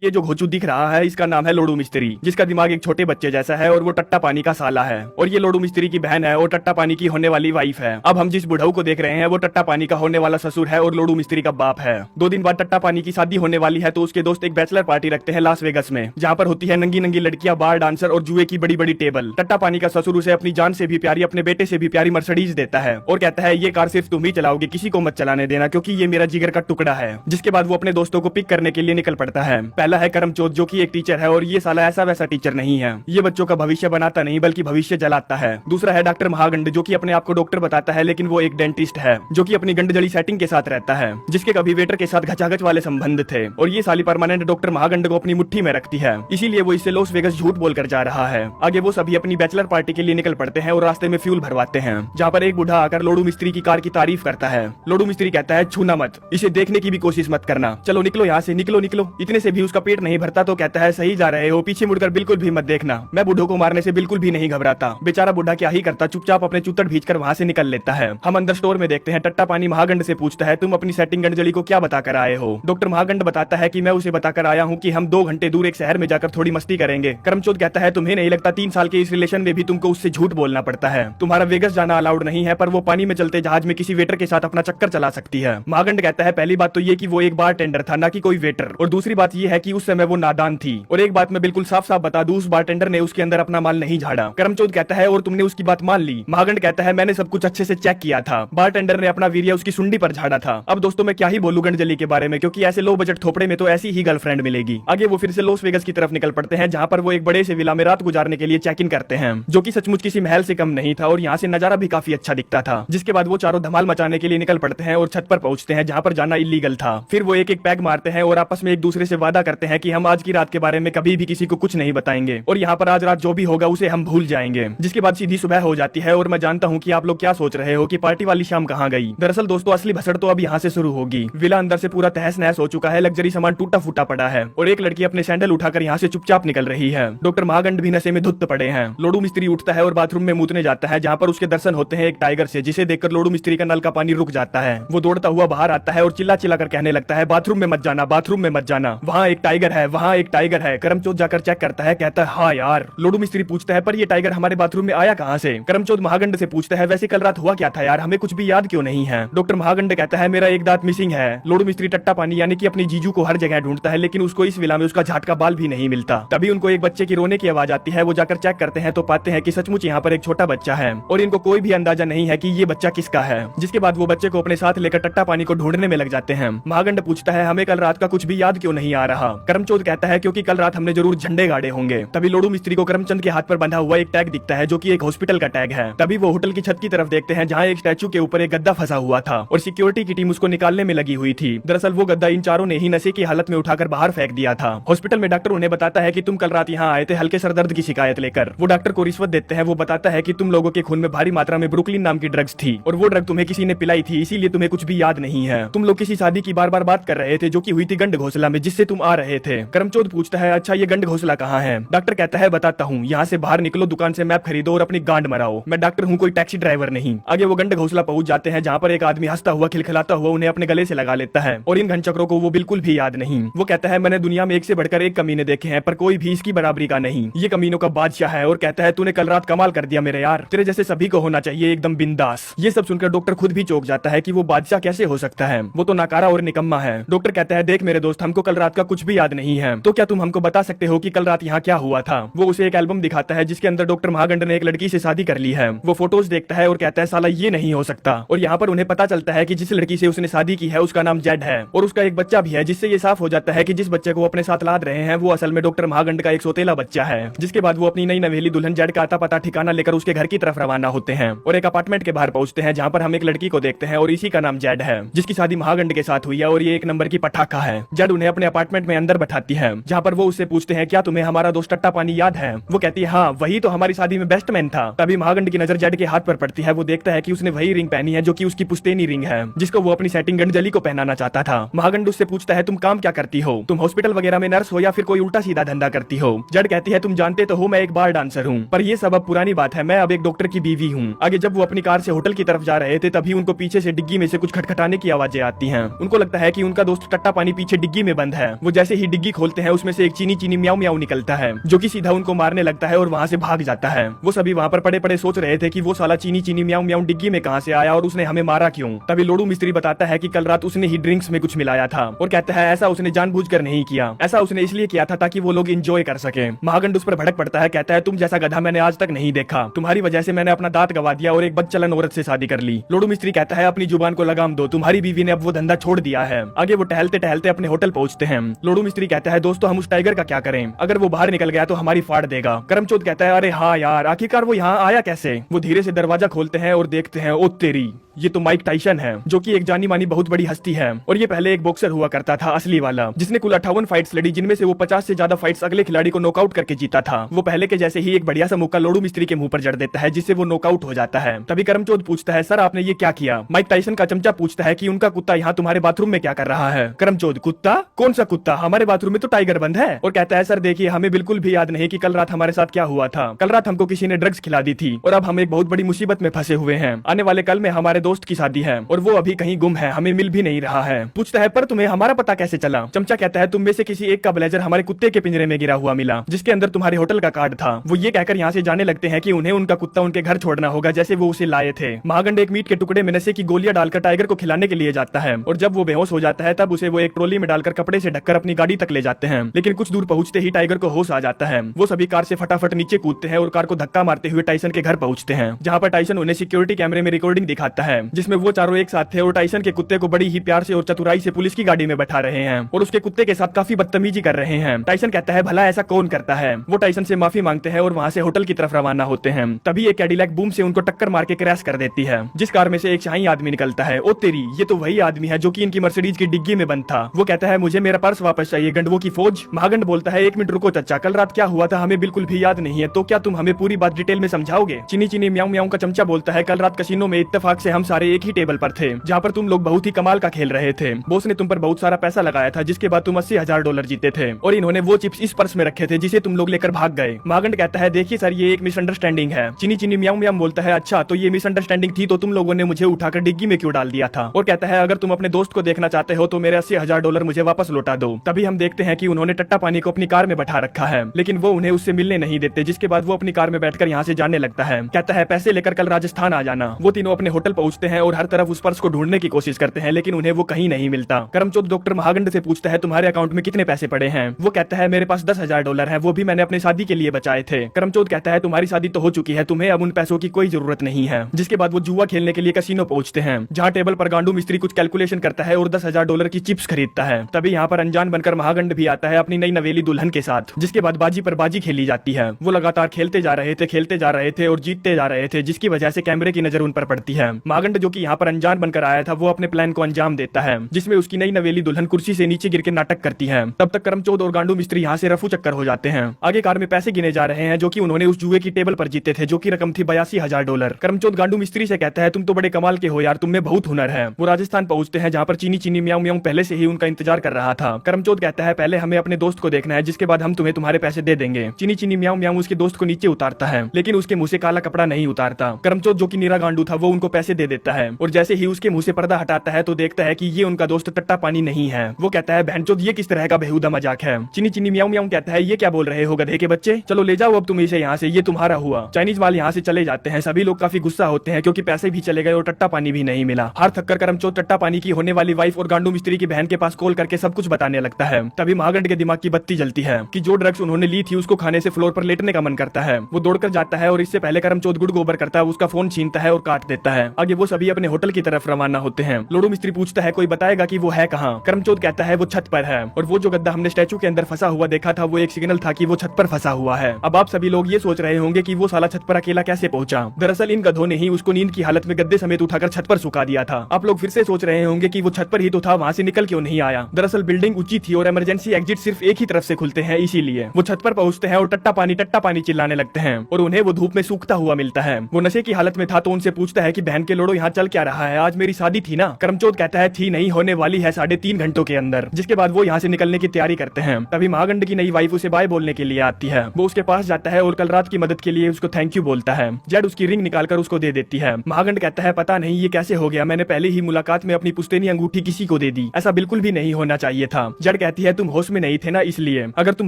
ये जो घोचू दिख रहा है इसका नाम है लोडू मिस्त्री, जिसका दिमाग एक छोटे बच्चे जैसा है और वो टट्टा पानी का साला है। और ये लोडू मिस्त्री की बहन है और टट्टा पानी की होने वाली वाइफ है। अब हम जिस बुढ़ऊ को देख रहे हैं वो टट्टा पानी का होने वाला ससुर है और लोडू मिस्त्री का बाप है। 2 दिन बाद टट्टा पानी की शादी होने वाली है तो उसके दोस्त एक बैचलर पार्टी रखते हैं लास वेगस में, जहाँ पर होती है नंगी नंगी लड़कियां, बार डांसर और जुए की बड़ी बड़ी टेबल। टट्टा पानी का ससुर उसे अपनी जान से भी प्यारी, अपने बेटे से भी प्यारी मर्सिडीज देता है और कहता है ये कार सिर्फ तुम ही चलाओगे, किसी को मत चलाने देना क्योंकि ये मेरा जिगर का टुकड़ा है। जिसके बाद वो अपने दोस्तों को पिक करने के लिए निकल पड़ता है। पहला है करमचोद जो कि एक टीचर है और ये साला ऐसा वैसा टीचर नहीं है, ये बच्चों का भविष्य बनाता नहीं बल्कि भविष्य जलाता है। दूसरा है डॉक्टर महागंड जो कि अपने आप को डॉक्टर बताता है लेकिन वो एक डेंटिस्ट है जो कि अपनी गंडजली सेटिंग के साथ रहता है, जिसके कभी वेटर के साथ घचाघच वाले संबंध थे। और ये साली परमानेंट डॉक्टर महागंड को अपनी मुट्ठी में रखती है, इसीलिए वो इससे लॉस वेगस झूठ बोलकर जा रहा है। आगे वो सभी अपनी बैचलर पार्टी के लिए निकल पड़ते हैं और रास्ते में फ्यूल भरवाते हैं, जहाँ पर एक बूढ़ा आकर लोडू मिस्त्री की कार की तारीफ करता है। लोडू मिस्त्री कहता है छूना मत, इसे देखने की भी कोशिश मत करना, चलो निकलो यहाँ से, निकलो निकलो। इतने से भी उसका पेट नहीं भरता तो कहता है सही जा रहे हो, पीछे मुड़कर बिल्कुल भी मत देखना, मैं बूढ़ों को मारने से बिल्कुल भी नहीं घबराता। बेचारा बूढ़ा क्या ही करता, चुपचाप अपने चूतड़ भींचकर वहाँ से निकल लेता है। हम अंदर स्टोर में देखते हैं टट्टा पानी महागंड से पूछता है तुम अपनी सेटिंग गंडजली को क्या बताकर आए हो। डॉक्टर महागंड बताता है कि मैं उसे बताकर आया हूँ कि हम 2 घंटे दूर एक शहर में जाकर थोड़ी मस्ती करेंगे। करमचोद कहता है तुम्हें नहीं लगता 3 साल के इस रिलेशन में भी तुमको उससे झूठ बोलना पड़ता है, तुम्हारा वेगस जाना अलाउड नहीं है पर वो पानी में चलते जहाज में किसी वेटर के साथ अपना चक्कर चला सकती है। महागंड कहता है पहली बात तो ये कि वो एक बार टेंडर था ना कि कोई वेटर, और दूसरी बात ये है कि उस समय वो नादान थी। और एक बात मैं बिल्कुल साफ साफ बता दूं, उस बारटेंडर ने उसके अंदर अपना माल नहीं झाड़ा। करमचोद कहता है और तुमने उसकी बात मान ली। महागंड कहता है मैंने सब कुछ अच्छे से चेक किया था, बारटेंडर ने अपना वीर्य उसकी सुंडी पर झाड़ा था। अब दोस्तों मैं क्या ही बोलूं गंडजली के बारे में, क्योंकि ऐसे लो बजट थोपड़े में तो ऐसी ही गर्लफ्रेंड मिलेगी। आगे वो फिर से लॉस वेगस की तरफ निकल पड़ते हैं, जहाँ पर वो एक बड़े से विला में रात गुजारने के लिए चेक इन करते हैं, जो कि सचमुच किसी महल से कम नहीं था और यहाँ से नजारा भी काफी अच्छा दिखता था। जिसके बाद वो चारों धमाल मचाने के लिए निकल पड़ते हैं और छत पर पहुंचते हैं जहाँ पर जाना इलीगल था। फिर वो एक एक पैग मारते हैं और आपस में एक दूसरे से वादा करते हैं कि हम आज की रात के बारे में कभी भी किसी को कुछ नहीं बताएंगे और यहाँ पर आज रात जो भी होगा उसे हम भूल जाएंगे। जिसके बाद सीधी सुबह हो जाती है और मैं जानता हूँ कि आप लोग क्या सोच रहे हो कि पार्टी वाली शाम कहाँ गई। दरअसल दोस्तों असली भसड़ तो अब यहाँ से शुरू होगी। विला अंदर से पूरा तहस नहस हो चुका है, लग्जरी सामान टूटा फूटा पड़ा है और एक लड़की अपने सैंडल उठाकर यहाँ से चुपचाप निकल रही है। डॉक्टर महागंड भी नशे में धुत पड़े हैं। लोडू मिस्त्री उठता है और बाथरूम में मूतने जाता है, जहाँ पर उसके दर्शन होते हैं एक टाइगर से, जिसे देखकर लोडू मिस्त्री का नल का पानी रुक जाता है। वो दौड़ता हुआ बाहर आता है और चिल्ला चिल्ला कर कहने लगता है बाथरूम में मत जाना, बाथरूम में मत जाना, वहाँ एक टाइगर है, वहाँ एक टाइगर है। करमचोद जाकर चेक करता है, कहता है हाँ यार। लोडू मिस्त्री पूछता है पर ये टाइगर हमारे बाथरूम में आया कहाँ से। करमचोद महागंड से पूछता है वैसे कल रात हुआ क्या था यार, हमें कुछ भी याद क्यों नहीं है। डॉक्टर महागंड कहता है मेरा एक दांत मिसिंग है। लोडू मिस्त्री टट्टा पानी यानी कि अपनी जीजू को हर जगह ढूंढता है लेकिन उसको इस विला में उसका झाट का बाल भी नहीं मिलता। तभी उनको एक बच्चे की रोने की आवाज आती है। वो जाकर चेक करते हैं तो पाते हैं कि सचमुच यहाँ पर एक छोटा बच्चा है और इनको कोई भी अंदाजा नहीं है कि ये बच्चा किसका है। जिसके बाद वो बच्चे को अपने साथ लेकर टट्टा पानी को ढूंढने में लग जाते हैं। महागंड पूछता है हमें कल रात का कुछ भी याद क्यों नहीं आ रहा। करमचोद कहता है क्योंकि कल रात हमने जरूर झंडे गाड़े होंगे। तभी लोडू मिस्त्री को करमचंद के हाथ पर बंधा हुआ एक टैग दिखता है जो कि एक हॉस्पिटल का टैग है। तभी वो होटल की छत की तरफ देखते हैं जहाँ एक स्टैचू के ऊपर एक गद्दा फंसा हुआ था और सिक्योरिटी की टीम उसको निकालने में लगी हुई थी। दरअसल वो गद्दा इन चारों ने ही नशे की हालत में उठाकर बाहर फेंक दिया था। हॉस्पिटल में डॉक्टर उन्हें बताता है कि तुम कल रात यहाँ आए थे हल्के सर दर्द की शिकायत लेकर। वो डॉक्टर को रिश्वत देते हैं। वो बताता है कि तुम लोगों के खून में भारी मात्रा में ब्रुकलिन नाम की ड्रग्स थी और वो ड्रग तुम्हें किसी ने पिलाई थी, इसीलिए तुम्हें कुछ भी याद नहीं है। तुम लोग किसी शादी की बार बार बात कर रहे थे जो कि हुई थी गंड घोसला में, जिससे तुम आ रहे थे। करमचोद पूछता है अच्छा ये गंड घोसला कहाँ है। डॉक्टर कहता है बताता हूँ, यहाँ से बाहर निकलो, दुकान से मैप खरीदो और अपनी गांड मराओ, मैं डॉक्टर हूँ कोई टैक्सी ड्राइवर नहीं। आगे वो गंड घोसला पहुंच जाते हैं जहाँ पर एक आदमी हंसता हुआ खिलखिलाता हुआ उन्हें अपने गले से लगा लेता है और इन घनचक्रों को वो बिल्कुल भी याद नहीं। वो कहता है मैंने दुनिया में एक से बढ़कर एक कमीने देखे हैं पर कोई भी इसकी बराबरी का नहीं, ये कमीनों का बादशाह है। और कहता है तूने कल रात कमाल कर दिया मेरे यार, तेरे जैसे सभी को होना चाहिए एकदम बिंदास। ये सब सुनकर डॉक्टर खुद भी चौंक जाता है कि वो बादशाह कैसे हो सकता है, वो तो नाकारा और निकम्मा है। डॉक्टर कहता है देख मेरे दोस्त हमको कल रात का कुछ भी याद नहीं है, तो क्या तुम हमको बता सकते हो कि कल रात यहाँ क्या हुआ था। वो उसे एक एल्बम दिखाता है जिसके अंदर डॉक्टर महागंड ने एक लड़की से शादी कर ली है। वो फोटोज देखता है और कहता है साला ये नहीं हो सकता। और यहाँ पर उन्हें पता चलता है कि जिस लड़की से उसने शादी की है उसका नाम जेड है और उसका एक बच्चा भी है, जिससे ये साफ हो जाता है कि जिस बच्चे को अपने साथ लाद रहे हैं वो असल में डॉक्टर महागंड का एक सोतेला बच्चा है। जिसके बाद वो अपनी नई नवेली दुल्हन जेड का आता पता ठिकाना लेकर उसके घर की तरफ रवाना होते हैं और एक अपार्टमेंट के बाहर पहुंचते हैं जहाँ पर हम एक लड़की को देखते हैं और इसी का नाम जेड है, जिसकी शादी महागंड के साथ हुई है और ये एक नंबर की पटाखा है। जेड उन्हें अपने अपार्टमेंट में अंदर बैठाती है जहाँ पर वो उससे पूछते हैं क्या तुम्हें हमारा दोस्त टट्टा पानी याद है। वो कहती है हाँ वही तो हमारी शादी में बेस्ट मैन था। तभी महागंड की नजर जेड के हाथ पर पड़ती है। वो देखता है कि उसने वही रिंग पहनी है जो कि उसकी पुश्तैनी रिंग है, जिसको वो अपनी सेटिंग गंडजली को पहनाना चाहता था। महागंड उससे पूछता है तुम काम क्या करती हो, तुम हॉस्पिटल वगैरह में नर्स हो या फिर कोई उल्टा सीधा धंधा करती हो। जेड कहती है तुम जानते तो हो मैं एक बार डांसर हूँ, पर ये सब अब पुरानी बात है, मैं अब एक डॉक्टर की बीवी हूँ। आगे जब वो अपनी कार से होटल की तरफ जा रहे थे तभी उनको पीछे से डिग्गी में से कुछ खटखटाने की आवाजें आती हैं। उनको लगता है कि उनका दोस्त टट्टा पानी पीछे डिग्गी में बंद है। वो जैसे जैसे ही डिग्गी खोलते हैं उसमें से एक चीनी चीनी म्याऊ म्याऊ निकलता है जो कि सीधा उनको मारने लगता है और वहाँ से भाग जाता है। वो सभी वहाँ पर पड़े पड़े सोच रहे थे कि वो साला चीनी चीनी म्याऊ म्याऊ डिग्गी में कहाँ से आया और उसने हमें मारा क्यों। तभी लोडू मिस्त्री बताता है कि कल रात उसने ही ड्रिंक्स में कुछ मिलाया था और कहता है ऐसा उसने जानबूझकर नहीं किया, ऐसा उसने इसलिए किया था ताकि वो लोग एंजॉय कर सके। महागंड उस पर भड़क पड़ता है, कहता है तुम जैसा गधा मैंने आज तक नहीं देखा, तुम्हारी वजह से मैंने अपना दांत गवा दिया और एक बदचलन औरत से शादी कर ली। लोडू मिस्त्री कहता है अपनी जुबान को लगाम दो, तुम्हारी बीवी ने अब वो धंधा छोड़ दिया है। आगे वो टहलते टहलते अपने होटल पहुंचते हैं। लोडू मिस्त्री कहता है दोस्तों हम उस टाइगर का क्या करें, अगर वो बाहर निकल गया तो हमारी फाड़ देगा। करमचोद कहता है अरे हाँ यार आखिरकार वो यहाँ आया कैसे। वो धीरे से दरवाजा खोलते हैं और देखते हैं ओ तेरी, ये तो माइक टाइसन है जो कि एक जानी मानी बहुत बड़ी हस्ती है और ये पहले एक बॉक्सर हुआ करता था असली वाला, जिसने कुल 58 फाइट्स लड़ी जिनमें से वो 50 से ज्यादा फाइट्स अगले खिलाड़ी को नॉकआउट करके जीता था। वो पहले के जैसे ही एक बढ़िया सा मुक्का लोडू मिस्त्री के मुंह पर जड़ देता है जिससे वो नॉकआउट हो जाता है। तभी करमचोद पूछता है सर आपने ये क्या किया। माइक टाइसन का चमचा पूछता है कि उनका कुत्ता यहाँ तुम्हारे बाथरूम में क्या कर रहा है। करमचोद कुत्ता, कौन सा कुत्ता, हमारे बाथरूम में तो टाइगर बंद है। और कहता है सर देखिए हमें बिल्कुल भी याद नहीं कि कल रात हमारे साथ क्या हुआ था। कल रात हमको किसी ने ड्रग्स खिला दी थी और अब हम एक बहुत बड़ी मुसीबत में फंसे हुए हैं। आने वाले कल में हमारे दोस्त की शादी है और वो अभी कहीं गुम है, हमें मिल भी नहीं रहा है। पूछता है पर तुम्हें हमारा पता कैसे चला। चमचा कहता है तुम में से किसी एक का ब्लेजर हमारे कुत्ते के पिंजरे में गिरा हुआ मिला जिसके अंदर तुम्हारे होटल का कार्ड था। वो ये कहकर यहाँ से जाने लगते हैं कि उन्हें उनका कुत्ता उनके घर छोड़ना होगा जैसे वो उसे लाए थे। महागंड एक मीट के टुकड़े में नशे की गोलियां डालकर टाइगर को खिलाने के लिए जाता है और जब वो बेहोश हो जाता है तब उसे वो एक ट्रॉली में डालकर कपड़े से ढककर अपनी गाड़ी तक ले जाते हैं। लेकिन कुछ दूर पहुंचते ही टाइगर को होश आ जाता है। वो सभी कार से फटाफट नीचे कूदते हैं और कार को धक्का मारते हुए टाइसन के घर पहुंचते हैं, जहाँ पर टाइसन उन्हें सिक्योरिटी कैमरे में रिकॉर्डिंग दिखाता है जिसमें वो चारों एक साथ थे और टाइसन के कुत्ते को बड़ी ही प्यार से और चतुराई से पुलिस की गाड़ी में बैठा रहे हैं और उसके कुत्ते के साथ काफी बदतमीजी कर रहे हैं। टाइसन कहता है भला ऐसा कौन करता है। वो टाइसन से माफी मांगते हैं और वहाँ से होटल की तरफ रवाना होते हैं। तभी एक कैडिलैक बूम से उनको टक्कर मार के क्रैश कर देती है, जिस कार में से एक शाही आदमी निकलता है। ओ तेरी, ये तो वही आदमी है जो कि इनकी मर्सिडीज की डिग्गी में बंद था। वो कहता है मुझे मेरा पर्स वापस चाहिए, गंडवों की फौज। महागंड बोलता है 1 मिनट रुको चच्चा, कल रात क्या हुआ था हमें बिल्कुल भी याद नहीं है, तो क्या तुम हमें पूरी बात डिटेल में समझाओगे। चीनी चीनी म्याऊ म्याऊ का चमचा बोलता है कल रात कसिनो में इत्तेफाक से हम सारे एक ही टेबल पर थे जहाँ पर तुम लोग बहुत ही कमाल का खेल रहे थे। बॉस ने तुम पर बहुत सारा पैसा लगाया था जिसके बाद तुम $80,000 जीते थे और इन्होंने वो चिप्स इस पर्स में रखे थे जिसे तुम लोग लेकर भाग गए। महागंड कहता है देखिए सर ये एक मिसअंडरस्टैंडिंग है। चीनी चीनी म्याऊ म्याऊ बोलता है अच्छा तो ये मिसअंडरस्टैंडिंग थी तो तुम लोगों ने मुझे उठाकर डिग्गी में क्यों डाल दिया था। और कहता है अगर तुम अपने दोस्त को देखना चाहते हो तो मेरे $80,000 मुझे वापस लौटा दो। तभी हम देखते हैं कि उन्होंने टट्टा पानी को अपनी कार में बैठा रखा है लेकिन वो उन्हें उससे मिलने नहीं देते, जिसके बाद वो अपनी कार में बैठकर यहाँ से जाने लगता है। कहता है पैसे लेकर कल राजस्थान आ जाना। वो तीनों अपने होटल पहुंचते हैं और हर तरफ उस पर्स को ढूंढने की कोशिश करते हैं लेकिन उन्हें वो कहीं नहीं मिलता। करमचोद डॉक्टर महागंड से पूछता है तुम्हारे अकाउंट में कितने पैसे पड़े हैं। वो कहता है मेरे पास $10,000 है, वो भी मैंने अपनी शादी के लिए बचाए थे। करमचोद कहता है तुम्हारी शादी तो हो चुकी है, तुम्हें अब उन पैसों की कोई जरूरत नहीं है। जिसके बाद वो जुआ खेलने के लिए कसिनो पहुंचते हैं जहाँ टेबल पर गांडू मिस्त्री कुछ कैलकुलेशन करता है और $10,000 की चिप्स खरीदता है। तभी यहाँ पर अनजान बनकर महागंड भी आता है अपनी नई नवेली दुल्हन के साथ, जिसके बाद बाजी पर बाजी खेली जाती है। वो लगातार खेलते जा रहे थे और जीतते जा रहे थे जिसकी वजह से कैमरे की नजर उन पर पड़ती है। महागंड जो कि यहाँ पर अनजान बनकर आया था वो अपने प्लान को अंजाम देता है जिसमें उसकी नई नवेली दुल्हन कुर्सी से नीचे गिर के नाटक करती है। तब तक करमचोद और गांडू मिस्त्री यहाँ से रफू चक्कर हो जाते हैं। आगे कार में पैसे गिने जा रहे हैं जो कि उन्होंने उस जुए की टेबल पर जीते थे जो की रकम थी $82,000। करमचोद गांडू मिस्त्री से कहता है तुम तो बड़े कमाल के हो यार, तुम में बहुत हुनर है। वो राजस्थान पहुंचते हैं जहाँ पर चीनी चीनी म्याऊ म्याऊ पहले से ही उनका इंतजार कर रहा था। करमचोद कहता है पहले हमें अपने दोस्त को देखना है जिसके बाद हम तुम्हें तुम्हारे पैसे दे देंगे। चीनी चीनी म्याऊ म्याऊ उसके दोस्त को नीचे उतारता है लेकिन उसके मुंह से काला कपड़ा नहीं उतारता। करमचोद जो कि नीरा गांडू था वो उनको पैसे दे देता है और जैसे ही उसके मुंह से पर्दा हटाता है तो देखता है कि ये उनका दोस्त टट्टा पानी नहीं है। वो कहता है बहनचोद ये किस तरह का बेहुदा मजाक है। चीनी चीनी म्याऊ म्याऊ कहता है ये क्या बोल रहे हो गधे के बच्चे, चलो ले जाओ अब तुम इसे यहाँ से, ये तुम्हारा हुआ। चाइनीज वाले यहाँ से चले जाते हैं। सभी लोग काफी गुस्सा होते हैं क्योंकि पैसे भी चले गए और टट्टा पानी भी नहीं मिला। हार थककर करमचोद टट्टा पानी की होने वाली वाइफ और गांडू मिस्त्री की बहन के पास कॉल करके सब कुछ बताने लगता है। तभी महागंड के दिमाग की बत्ती जलती है कि जो ड्रग्स उन्होंने ली थी उसको खाने से फ्लोर पर लेटने का मन करता है। वो दौड़कर जाता है और इससे पहले करमचोद गुड़ गोबर करता है उसका फोन छीनता है और काट देता है। आगे वो सभी अपने होटल की तरफ रवाना होते हैं। लोडू मिस्त्री पूछता है कोई बताएगा कि वो है कहाँ। करमचोद कहता है वो छत पर है और वो जो गद्दा हमने स्टैचू के अंदर फंसा हुआ देखा था वो एक सिग्नल था कि वो छत पर फंसा हुआ है। अब आप सभी लोग ये सोच रहे होंगे कि वो साला छत पर अकेला कैसे पहुंचा। दरअसल इन गधों ने ही उसको नींद की हालत में गद्दे समेत उठाकर छत पर सुखा दिया था। आप लोग फिर से सोच रहे होंगे कि वो छत पर ही तो था, वहाँ से निकल क्यों नहीं आया। दरअसल बिल्डिंग ऊंची थी और इमरजेंसी एग्जिट सिर्फ एक ही तरफ से खुलते हैं, इसीलिए वो छत पर पहुंचते हैं और टट्टा पानी चिल्लाने लगते हैं और उन्हें वो धूप में सूखता हुआ मिलता है। वो नशे की हालत में था तो उनसे पूछता है कि बहन के लोड़ो यहाँ चल क्या रहा है, आज मेरी शादी थी ना। करमचोद कहता है थी नहीं, होने वाली है 3.5 घंटों के अंदर। जिसके बाद वो यहाँ से निकलने की तैयारी करते हैं। तभी महागंड की नई वाइफ उसे बाय बोलने के लिए आती है। वो उसके पास जाता है और कल रात की मदद के लिए उसको थैंक यू बोलता है। जेड उसकी रिंग निकालकर उसको दे देती है। महागंड कहता है पता नहीं ये कैसे हो गया, मैंने पहले ही मुलाकात में अपनी पुश्तैनी अंगूठी किसी को दे दी, ऐसा बिल्कुल भी नहीं होना चाहिए था। जेड महागण कहती है तुम होश में नहीं थे ना, इसलिए अगर तुम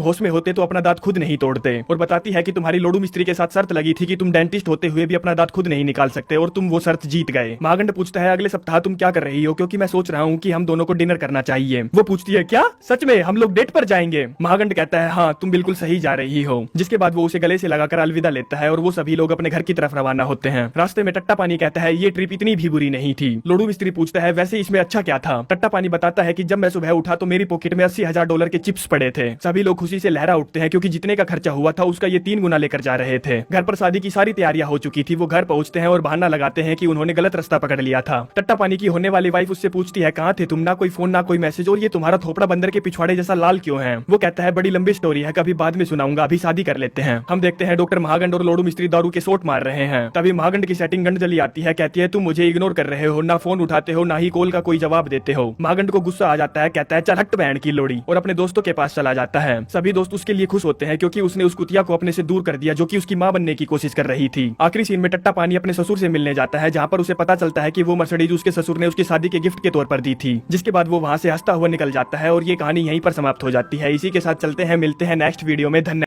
होश में होते तो अपना दांत खुद नहीं तोड़ते। और बताती है कि तुम्हारी लोडू मिस्त्री के साथ शर्त लगी थी कि तुम डेंटिस्ट होते हुए भी अपना दांत खुद नहीं निकाल सकते और तुम वो शर्त जीत गए। महागण पूछता है अगले सप्ताह तुम क्या कर रही हो, क्योंकि मैं सोच रहा हूँ कि हम दोनों को डिनर करना चाहिए। वो पूछती है क्या सच में हम लोग डेट पर जाएंगे? महागण कहता है हाँ तुम बिल्कुल सही जा रही हो। जिसके बाद वो उसे गले से लगाकर अलविदा लेता है और वो सभी लोग अपने घर की तरफ रवाना होते हैं। रास्ते में टट्टा पानी कहता है ये ट्रिप इतनी भी बुरी नहीं थी। लोडू मिस्त्री पूछता है वैसे इसमें अच्छा क्या था? टट्टा पानी बताता है कि जब मैं सुबह उठा तो मेरी पॉकेट में $80,000 के चिप्स पड़े थे। सभी लोग खुशी से लहरा उठते हैं क्योंकि जितने का खर्चा हुआ था उसका ये 3 गुना लेकर जा रहे थे। घर पर शादी की सारी तैयारियां हो चुकी थी। वो घर पहुंचते हैं और बहाना लगाते हैं कि उन्होंने गलत रास्ता पकड़ लिया था। टट्टा पानी की होने वाली वाइफ उससे पूछती है कहाँ थे तुम, ना कोई फोन ना कोई मैसेज, और ये तुम्हारा थोपड़ा बंदर के पिछवाड़े जैसा लाल क्यों है? वो कहता है बड़ी लंबी स्टोरी है, कभी बाद में सुनाऊंगा, अभी शादी कर लेते हैं। हम देखते हैं डॉक्टर महागंड और लोडू मिस्त्री दारू के शॉट मार रहे हैं। तभी महागंड की सेटिंग गंडजली आती है, कहती है तुम मुझे इग्नोर कर रहे हो, ना फोन उठाते हो ना ही कॉल का कोई जवाब देते हो। महागंड को गुस्सा आ जाता है, कहता है चल हट बैंड की लोड़ी, और अपने दोस्तों के पास चला जाता है। सभी दोस्त उसके लिए खुश होते हैं क्योंकि उसने उस कुतिया को अपने से दूर कर दिया जो कि उसकी मां बनने की कोशिश कर रही थी। आखिरी सीन में टट्टा पानी अपने ससुर से मिलने जाता है, जहाँ पर उसे पता चलता है कि वो मर्सिडीज उसके ससुर ने उसकी शादी के गिफ्ट के तौर पर दी थी। जिसके बाद वो वहाँ से हंसता हुआ निकल जाता है और ये कहानी यहीं पर समाप्त हो जाती है। इसी के साथ चलते हैं, मिलते हैं नेक्स्ट वीडियो में। धन्यवाद।